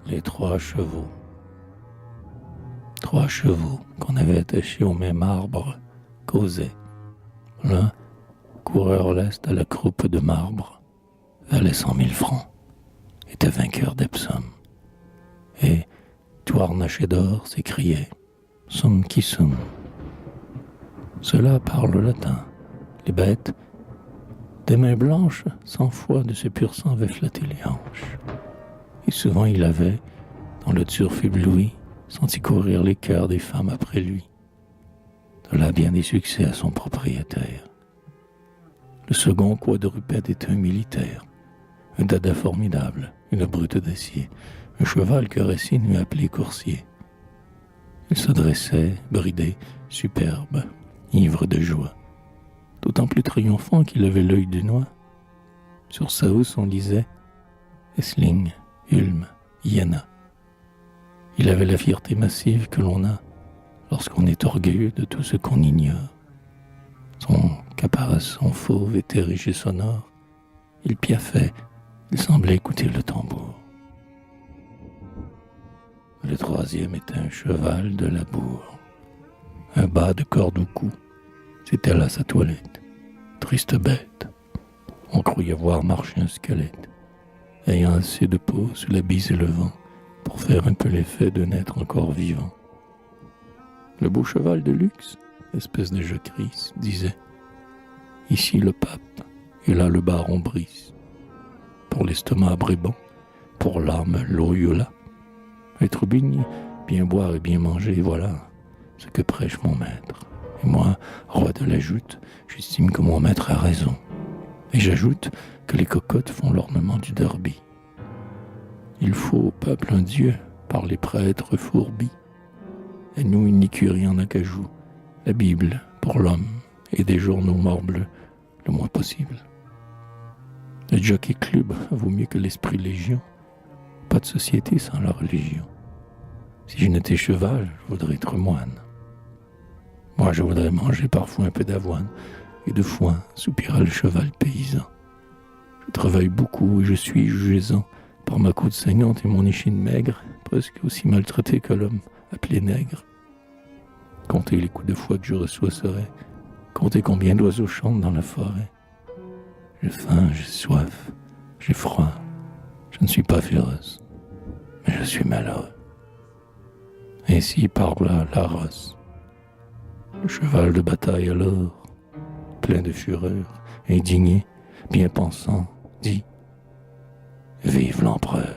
Les trois chevaux. Trois chevaux qu'on avait attachés au même arbre causaient. L'un, coureur leste à la croupe de marbre, valait 100 000 francs, était vainqueur d'Epsom. Et, tout harnaché d'or, s'écriait « Sum qui sum ». Cela parle latin. Les bêtes, des mains blanches, 100 fois de ce pur sang avaient flatté les hanches. Et souvent il avait, dans le turf ébloui, senti courir les cœurs des femmes après lui. De là bien des succès à son propriétaire. Le second quadrupède était un militaire, un dada formidable, une brute d'acier, un cheval que Racine eût appelé coursier. Il se dressait, bridé, superbe, ivre de joie, d'autant plus triomphant qu'il avait l'œil de noix. Sur sa housse on lisait Essling, Ulm, Iéna. Il avait la fierté massive que l'on a lorsqu'on est orgueilleux de tout ce qu'on ignore. Son caparaçon fauve était riche et sonore. Il piaffait, il semblait écouter le tambour. Le troisième était un cheval de labour, un bas de corde au cou. C'était là sa toilette. Triste bête. On croyait voir marcher un squelette, ayant assez de peau sous la bise et le vent pour faire un peu l'effet d'un être encore vivant. Le beau cheval de luxe, espèce de jacquerie, disait « Ici le pape, et là le baron Brice. Pour l'estomac brébant, pour l'âme Loyola. Être béni, bien boire et bien manger, voilà ce que prêche mon maître. Et moi, roi de la joute, j'estime que mon maître a raison. Et j'ajoute que les cocottes font l'ornement du derby. Il faut au peuple un dieu, par les prêtres fourbis. Et nous une écurie en acajou, la Bible pour l'homme, et des journaux morbleux, le moins possible. Le jockey club vaut mieux que l'esprit légion. Pas de société sans la religion. Si je n'étais cheval, je voudrais être moine. Moi, je voudrais manger parfois un peu d'avoine et de foin, soupira le cheval paysan. Je travaille beaucoup et je suis jugeant par ma côte saignante et mon échine maigre, presque aussi maltraité que l'homme appelé nègre. Comptez les coups de fouet que je reçois serait, comptez combien d'oiseaux chantent dans la forêt. J'ai faim, j'ai soif, j'ai froid, je ne suis pas féroce, mais je suis malheureux. Ainsi parla Laros. Le cheval de bataille alors, plein de fureur, indigné, bien pensant, dit « Vive l'empereur !»